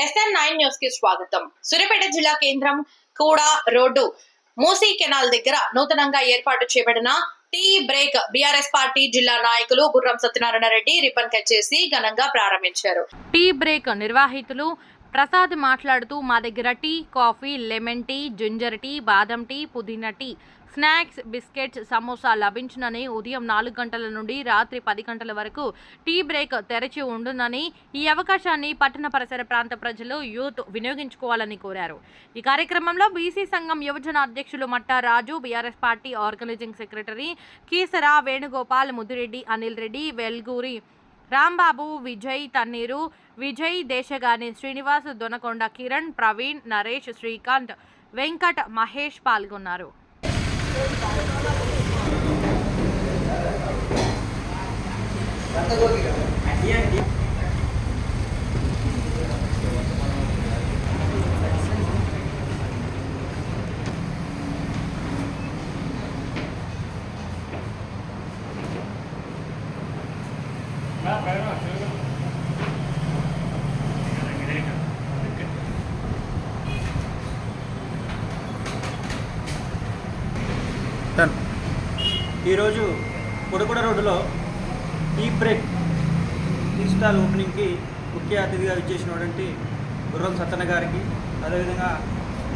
SN9 news కి స్వాగతం. సూర్యాపేట జిల్లా కేంద్రం కూడా రోడ్డు మూసీ కెనాల్ దగ్గర నూతనంగా ఏర్పాటు చేయబడిన టీ బ్రేక్ బీఆర్ఎస్ పార్టీ జిల్లా నాయకులు గుర్రం సత్యనారాయణ రెడ్డి రిబ్బన్ కట్ చేసి ఘనంగా ప్రారంభించారు. టీ బ్రేక్ నిర్వాహితులు ప్రసాద్ మాట్లాడుతూ మా దగ్గర tea, coffee, lemon tea, ginger tea, బాదం టీ, పుదీనా టీ, స్నాక్స్, బిస్కెట్స్, సమోసా లభించునని, ఉదయం 4 గంటల నుండి రాత్రి 10 గంటల వరకు టీ బ్రేక్ తెరచి ఉంటుందని, ఈ అవకాశాన్ని పట్టణ పరిసర ప్రాంత ప్రజలు యూత్ వినియోగించుకోవాలని కోరారు. ఈ కార్యక్రమంలో బీసీ సంఘం యువజన అధ్యక్షులు Matta Raju, BRS party organising secretary Keesara Venugopal, Mudireddy, Anil Reddy, Velguri Rambabu, Vijay Tanneeru, Vijay Desagani, Srinivas, Donakonda Kiran, Praveen, Naresh, Srikanth, Venkat, Mahesh పాల్గొన్నారు. ఈరోజు కొడకొడ రోడ్డులో టీ బ్రేక్ టీ స్టాల్ ఓపెనింగ్కి ముఖ్య అతిథిగా విచ్చేసినటువంటి గుర్రం సత్తన్న గారికి, అదేవిధంగా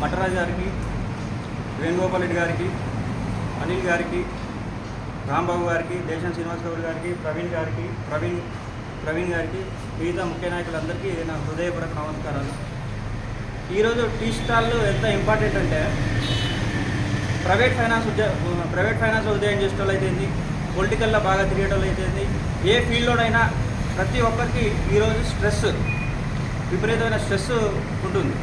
మట్టరాజు గారికి, వేణుగోపాల్ రెడ్డి గారికి, అనిల్ గారికి, రాంబాబు గారికి, దేశం శ్రీనివాస్ గౌడ్ గారికి, ప్రవీణ్ గారికి, మిగతా ముఖ్య నాయకులందరికీ నా హృదయపూర్వక నమస్కారాలు. ఈరోజు టీ స్టాల్లో ఎంత ఇంపార్టెంట్ అంటే ప్రైవేట్ ఫైనాన్స్ ఉదయం చేసే వాళ్ళు అయితేంది, పొలిటికల్లో బాగా తిరిగేటోళ్ళు అయితేంది, ఏ ఫీల్డ్లోనైనా ప్రతి ఒక్కరికి ఈరోజు విపరీతమైన స్ట్రెస్ ఉంటుంది.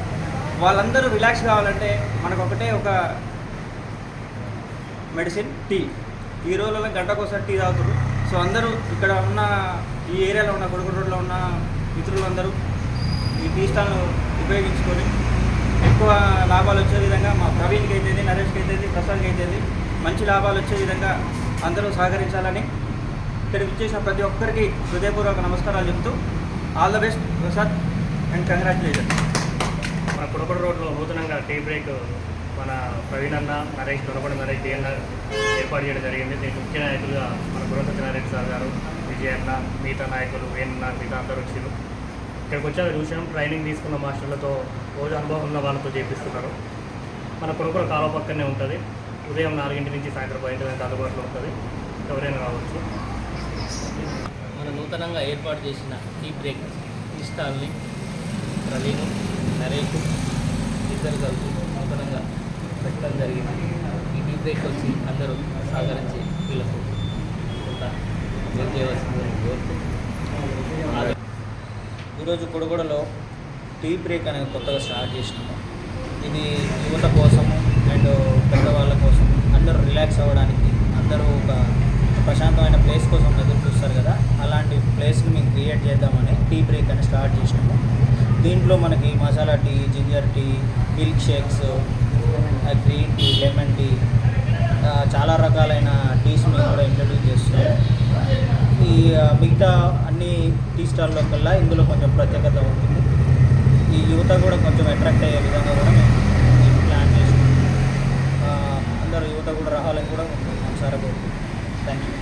వాళ్ళందరూ రిలాక్స్ కావాలంటే మనకు ఒక మెడిసిన్ టీ. ఈ రోజుల్లో గంటకోసారి టీ తాగుతారు. సో అందరూ ఇక్కడ ఉన్న ఈ ఏరియాలో ఉన్న కొడకొడ రోడ్లో ఉన్న మిత్రులందరూ ఈ టీ స్టాల్ను ఉపయోగించుకొని ఎక్కువ లాభాలు వచ్చే విధంగా మా ప్రవీణ్కి అయితేది, నరేష్కి అయితేది, ప్రసాద్కి అయితేది మంచి లాభాలు వచ్చే విధంగా అందరూ సహకరించాలని ఇక్కడికి వచ్చేసిన ప్రతి ఒక్కరికి హృదయపూర్వక నమస్కారాలు చెప్తూ all the best Prasad and congratulation. మన కొడకొడ రోడ్లో నూతనంగా టీ బ్రేక్ మన ప్రవీణ్ అన్న, నరేష్, దొనకొండ నరేష్ డిఎన్ఆర్ ఏర్పాటు చేయడం జరిగింది. దీనికి ముఖ్య నాయకులుగా మన గుర్రం సత్యనారాయణ సార్ గారు, విజయ్ అన్న, మిగతా నాయకులు, వేణున్న, మిగతా అందరూ వచ్చారు. ఇక్కడికి వచ్చాక చూసాం, ట్రైనింగ్ తీసుకున్న మాస్టర్లతో, రోజు అనుభవం ఉన్న వాళ్ళతో చేపిస్తున్నారు. మన కొడకొడ కాలువ పక్కనే ఉంటుంది. ఉదయం 4 నుంచి సాయంత్రం 5 గంటల అందుబాటులో ఉంటుంది. ఎవరైనా రావచ్చు. మన నూతనంగా ఏర్పాటు చేసిన టీ బ్రేక్ టీ స్టాల్ని ప్రవీణ్, నరేష్ ఇద్దరు కలిసి నూతనంగా పెట్టడం జరిగింది. ఈ టీ బ్రేక్ వచ్చి అందరూ సహకరించి వీళ్ళకు కొంత హెల్ప్ చేయవలసిందని కోరుతూ, ఈరోజు కొడగొడలో టీ బ్రేక్ అనేది కొత్తగా స్టార్ట్ చేసినాము. ఇది యువత కోసము అండ్ పెద్దవాళ్ళ కోసం, అందరూ రిలాక్స్ అవ్వడానికి, అందరూ ఒక ప్రశాంతమైన ప్లేస్ కోసం ఎదురు చూస్తారు కదా, అలాంటి ప్లేస్ని మేము క్రియేట్ చేద్దామని టీ బ్రేక్ అని స్టార్ట్ చేసినాము. దీంట్లో మనకి masala tea, ginger tea, milk shakes, green tea, lemon tea, చాలా రకాలైన టీస్ మేము కూడా ఇంట్రడ్యూస్ చేస్తున్నాము. ఈ మిగతా అన్ని టీ స్టాల్లో కల్లా ఇందులో కొంచెం ప్రత్యేకత ఉంటుంది. ఈ యువత కూడా కొంచెం అట్రాక్ట్ అయ్యే విధంగా కూడా మేము ప్లాన్ చేస్తున్నాం. అందరూ యువత కూడా రావాలని కూడా మనసారా కోరుకుంటున్నాం. Thank you.